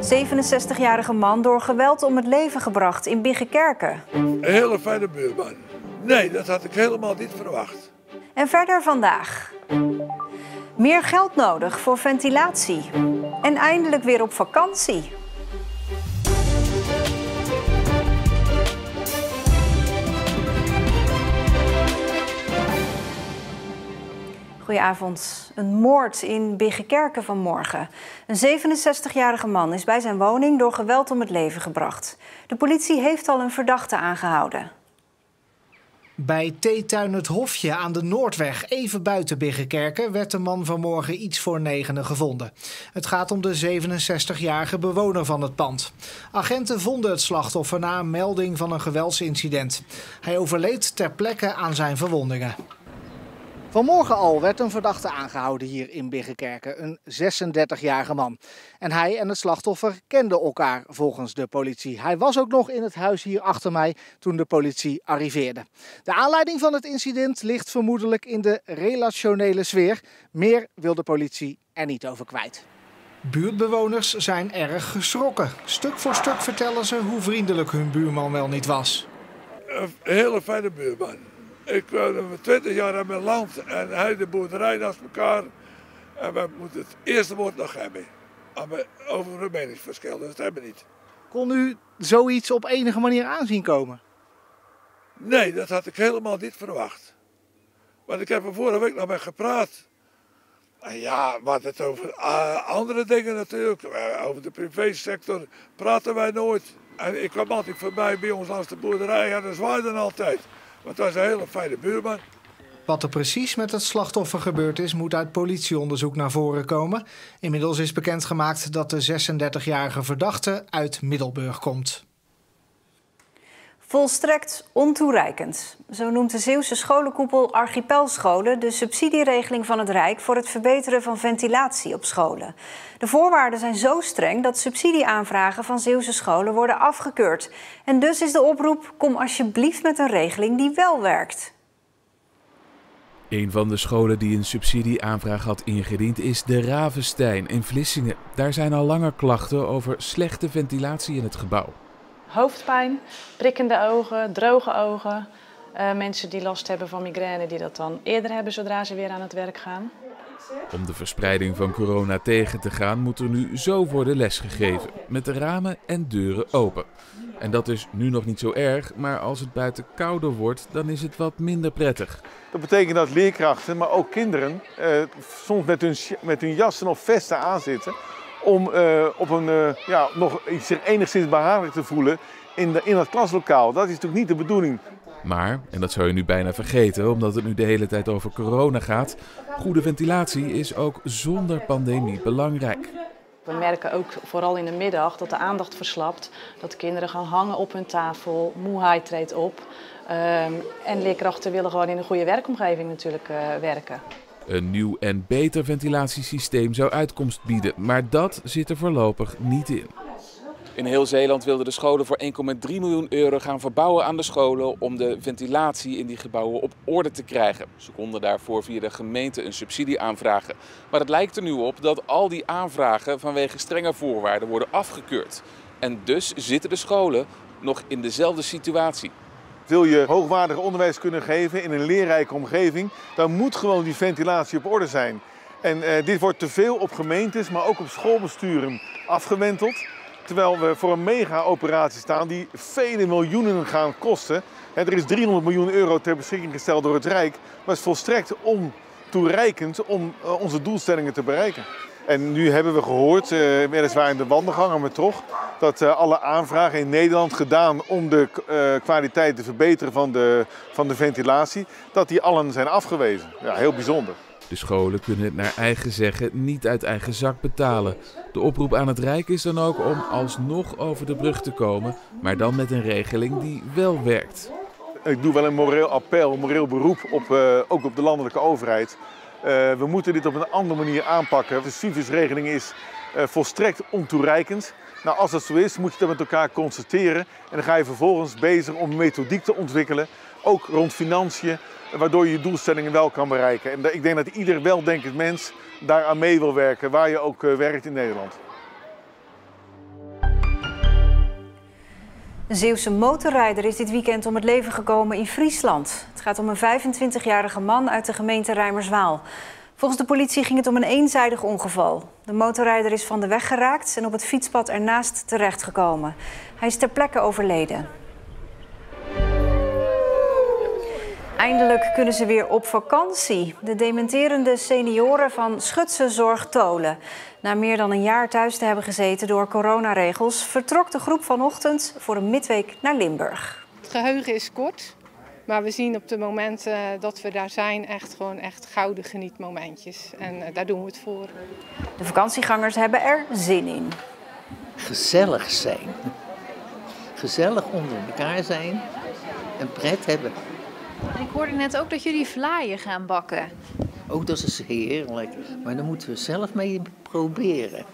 67-jarige man door geweld om het leven gebracht in Biggenkerken. Een hele fijne buurman. Nee, dat had ik helemaal niet verwacht. En verder vandaag. Meer geld nodig voor ventilatie. En eindelijk weer op vakantie. Goedenavond. Een moord in Biggenkerken vanmorgen. Een 67-jarige man is bij zijn woning door geweld om het leven gebracht. De politie heeft al een verdachte aangehouden. Bij theetuin Het Hofje aan de Noordweg, even buiten Biggenkerken, werd de man vanmorgen iets voor 9 gevonden. Het gaat om de 67-jarige bewoner van het pand. Agenten vonden het slachtoffer na een melding van een geweldsincident. Hij overleed ter plekke aan zijn verwondingen. Vanmorgen al werd een verdachte aangehouden hier in Biggenkerken, een 36-jarige man. En hij en het slachtoffer kenden elkaar volgens de politie. Hij was ook nog in het huis hier achter mij toen de politie arriveerde. De aanleiding van het incident ligt vermoedelijk in de relationele sfeer. Meer wil de politie er niet over kwijt. Buurtbewoners zijn erg geschrokken. Stuk voor stuk vertellen ze hoe vriendelijk hun buurman wel niet was. Een hele fijne buurman. Ik woon 20 jaar aan mijn land en hij de boerderij naast elkaar. En wij moeten het eerste woord nog hebben. Over een meningsverschil, dat hebben we niet. Kon u zoiets op enige manier aanzien komen? Nee, dat had ik helemaal niet verwacht. Want ik heb er vorige week nog mee gepraat. En ja, wat het over andere dingen natuurlijk. Over de privésector praten wij nooit. En ik kwam altijd voorbij bij ons langs de boerderij en dat zwaaide altijd. Want dat was een hele fijne buurman. Wat er precies met het slachtoffer gebeurd is, moet uit politieonderzoek naar voren komen. Inmiddels is bekendgemaakt dat de 36-jarige verdachte uit Middelburg komt. Volstrekt ontoereikend. Zo noemt de Zeeuwse scholenkoepel Archipelscholen de subsidieregeling van het Rijk voor het verbeteren van ventilatie op scholen. De voorwaarden zijn zo streng dat subsidieaanvragen van Zeeuwse scholen worden afgekeurd. En dus is de oproep: kom alsjeblieft met een regeling die wel werkt. Een van de scholen die een subsidieaanvraag had ingediend is de Ravenstein in Vlissingen. Daar zijn al langer klachten over slechte ventilatie in het gebouw. Hoofdpijn, prikkende ogen, droge ogen. Mensen die last hebben van migraine die dat dan eerder hebben zodra ze weer aan het werk gaan. Om de verspreiding van corona tegen te gaan moet er nu zo worden lesgegeven. Met de ramen en deuren open. En dat is nu nog niet zo erg, maar als het buiten kouder wordt, dan is het wat minder prettig. Dat betekent dat leerkrachten, maar ook kinderen, soms met hun jassen of vesten aanzitten. Om op een, nog zich enigszins behagelijk te voelen in dat klaslokaal. Dat is natuurlijk niet de bedoeling. Maar, en dat zou je nu bijna vergeten omdat het nu de hele tijd over corona gaat, goede ventilatie is ook zonder pandemie belangrijk. We merken ook vooral in de middag dat de aandacht verslapt, dat de kinderen gaan hangen op hun tafel, moeheid treedt op. En leerkrachten willen gewoon in een goede werkomgeving natuurlijk werken. Een nieuw en beter ventilatiesysteem zou uitkomst bieden, maar dat zit er voorlopig niet in. In heel Zeeland wilden de scholen voor 1,3 miljoen euro gaan verbouwen aan de scholen om de ventilatie in die gebouwen op orde te krijgen. Ze konden daarvoor via de gemeente een subsidie aanvragen. Maar het lijkt er nu op dat al die aanvragen vanwege strenge voorwaarden worden afgekeurd. En dus zitten de scholen nog in dezelfde situatie. Wil je hoogwaardig onderwijs kunnen geven in een leerrijke omgeving, dan moet gewoon die ventilatie op orde zijn. En dit wordt te veel op gemeentes, maar ook op schoolbesturen afgewenteld. Terwijl we voor een mega-operatie staan die vele miljoenen gaan kosten. Er is 300 miljoen euro ter beschikking gesteld door het Rijk, maar het is volstrekt ontoereikend om onze doelstellingen te bereiken. En nu hebben we gehoord, weliswaar in de wandelgangen, maar toch, dat alle aanvragen in Nederland gedaan om de kwaliteit te verbeteren van de ventilatie, dat die allen zijn afgewezen. Ja, heel bijzonder. De scholen kunnen het naar eigen zeggen niet uit eigen zak betalen. De oproep aan het Rijk is dan ook om alsnog over de brug te komen, maar dan met een regeling die wel werkt. Ik doe wel een moreel appel, een moreel beroep ook op de landelijke overheid. We moeten dit op een andere manier aanpakken. De SUVIS-regeling is volstrekt ontoereikend. Nou, als dat zo is, moet je dat met elkaar constateren. En dan ga je vervolgens bezig om methodiek te ontwikkelen, ook rond financiën, waardoor je je doelstellingen wel kan bereiken. En ik denk dat ieder weldenkend mens daaraan mee wil werken, waar je ook werkt in Nederland. Een Zeeuwse motorrijder is dit weekend om het leven gekomen in Friesland. Het gaat om een 25-jarige man uit de gemeente Reimerswaal. Volgens de politie ging het om een eenzijdig ongeval. De motorrijder is van de weg geraakt en op het fietspad ernaast terechtgekomen. Hij is ter plekke overleden. Eindelijk kunnen ze weer op vakantie. De dementerende senioren van Schutse Zorg Tholen. Na meer dan een jaar thuis te hebben gezeten door coronaregels, vertrok de groep vanochtend voor een midweek naar Limburg. Het geheugen is kort, maar we zien op de momenten dat we daar zijn echt gouden genietmomentjes. En daar doen we het voor. De vakantiegangers hebben er zin in. Gezellig zijn. Gezellig onder elkaar zijn en pret hebben. Ik hoorde net ook dat jullie vlaaien gaan bakken. Ook dat is heerlijk, maar daar moeten we zelf mee proberen.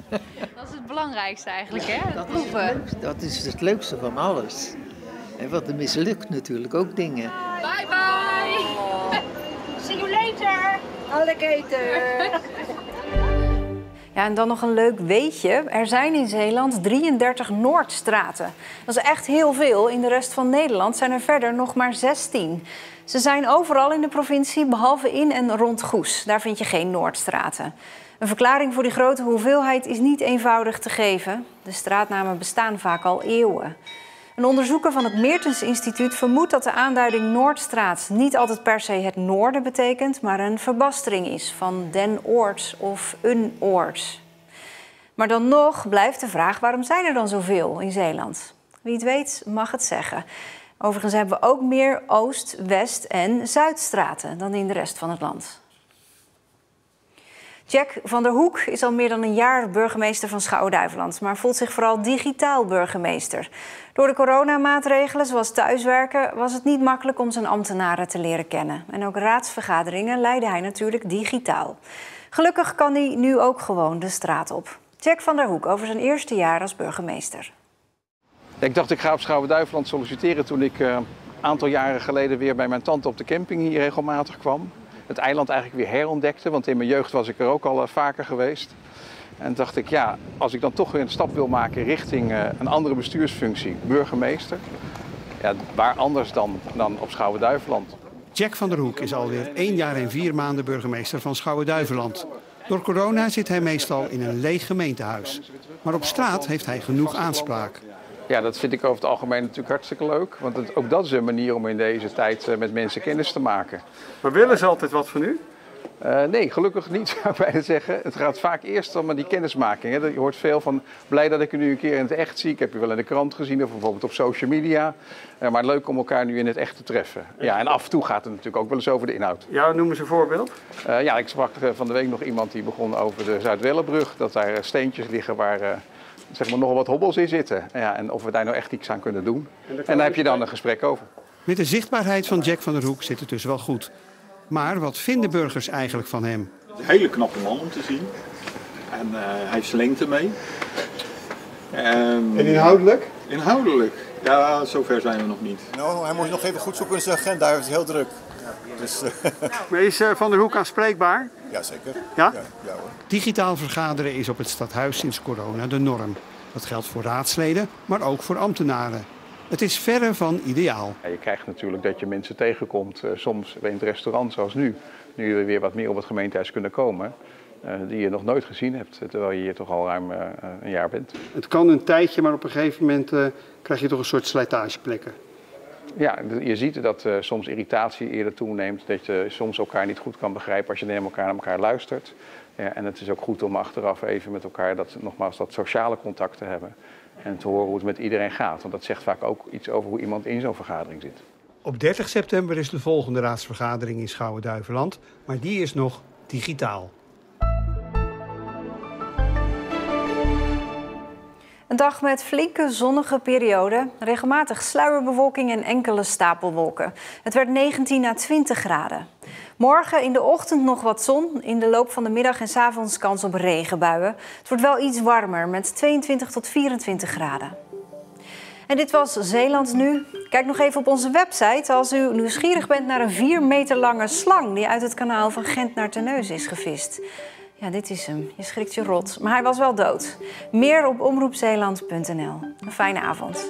Dat is het belangrijkste eigenlijk, hè? Dat proeven. Dat is het leukste van alles. En wat er mislukt natuurlijk ook dingen. Bye bye! See you later! Alligator! Ja, en dan nog een leuk weetje. Er zijn in Zeeland 33 Noordstraten. Dat is echt heel veel. In de rest van Nederland zijn er verder nog maar 16. Ze zijn overal in de provincie, behalve in en rond Goes. Daar vind je geen Noordstraten. Een verklaring voor die grote hoeveelheid is niet eenvoudig te geven. De straatnamen bestaan vaak al eeuwen. Een onderzoeker van het Meertens Instituut vermoedt dat de aanduiding Noordstraat niet altijd per se het noorden betekent, maar een verbastering is van den oord of een oord. Maar dan nog blijft de vraag, waarom zijn er dan zoveel in Zeeland? Wie het weet mag het zeggen. Overigens hebben we ook meer Oost-, West- en Zuidstraten dan in de rest van het land. Jack van der Hoek is al meer dan een jaar burgemeester van Schouwen-Duiveland, maar voelt zich vooral digitaal burgemeester. Door de coronamaatregelen, zoals thuiswerken, was het niet makkelijk om zijn ambtenaren te leren kennen. En ook raadsvergaderingen leidde hij natuurlijk digitaal. Gelukkig kan hij nu ook gewoon de straat op. Jack van der Hoek over zijn eerste jaar als burgemeester. Ik dacht, ik ga op Schouwen-Duiveland solliciteren toen ik een aantal jaren geleden weer bij mijn tante op de camping hier regelmatig kwam. Het eiland eigenlijk weer herontdekte, want in mijn jeugd was ik er ook al vaker geweest. En dacht ik, ja, als ik dan toch weer een stap wil maken richting een andere bestuursfunctie, burgemeester, ja, waar anders dan op Schouwen-Duiveland. Jack van der Hoek is alweer 1 jaar en 4 maanden burgemeester van Schouwen-Duiveland. Door corona zit hij meestal in een leeg gemeentehuis. Maar op straat heeft hij genoeg aanspraak. Ja, dat vind ik over het algemeen natuurlijk hartstikke leuk. Want ook dat is een manier om in deze tijd met mensen kennis te maken. Maar willen ze altijd wat van u? Nee, gelukkig niet, zou ik bijna zeggen. Het gaat vaak eerst om die kennismaking. Hè. Je hoort veel van, blij dat ik u nu een keer in het echt zie. Ik heb u wel in de krant gezien of bijvoorbeeld op social media. Maar leuk om elkaar nu in het echt te treffen. Ja, en af en toe gaat het natuurlijk ook wel eens over de inhoud. Ja, noem eens een voorbeeld. Ja, ik sprak van de week nog iemand die begon over de Zuidwellenbrug. Dat daar steentjes liggen waar zeg maar nog wat hobbels in zitten. Ja, en of we daar nou echt iets aan kunnen doen. En daar heb je dan een gesprek over. Met de zichtbaarheid van Jack van der Hoek zit het dus wel goed. Maar wat vinden burgers eigenlijk van hem? Een hele knappe man om te zien. En hij slinkt ermee. En inhoudelijk? Inhoudelijk? Ja, zover zijn we nog niet. Nou, hij moet nog even goed zoeken in zijn agenda. Hij is heel druk. Dus, Maar is Van der Hoek aanspreekbaar? Jazeker. Ja? Ja hoor. Digitaal vergaderen is op het stadhuis sinds corona de norm. Dat geldt voor raadsleden, maar ook voor ambtenaren. Het is verre van ideaal. Ja, je krijgt natuurlijk dat je mensen tegenkomt, soms in het restaurant zoals nu. Nu we weer wat meer op het gemeentehuis kunnen komen. Die je nog nooit gezien hebt, terwijl je hier toch al ruim een jaar bent. Het kan een tijdje, maar op een gegeven moment krijg je toch een soort slijtageplekken. Ja, je ziet dat soms irritatie eerder toeneemt. Dat je soms elkaar niet goed kan begrijpen als je naar elkaar luistert. Ja, en het is ook goed om achteraf even met elkaar dat sociale contact te hebben. En te horen hoe het met iedereen gaat. Want dat zegt vaak ook iets over hoe iemand in zo'n vergadering zit. Op 30 september is de volgende raadsvergadering in Schouwen-Duiveland. Maar die is nog digitaal. Een dag met flinke zonnige perioden, regelmatig sluierbewolking en enkele stapelwolken. Het werd 19 à 20 graden. Morgen in de ochtend nog wat zon, in de loop van de middag en 's avonds kans op regenbuien. Het wordt wel iets warmer met 22 tot 24 graden. En dit was Zeeland Nu. Kijk nog even op onze website als u nieuwsgierig bent naar een 4 meter lange slang die uit het kanaal van Gent naar Terneuzen is gevist. Ja, dit is hem. Je schrikt je rot. Maar hij was wel dood. Meer op omroepzeeland.nl. Een fijne avond.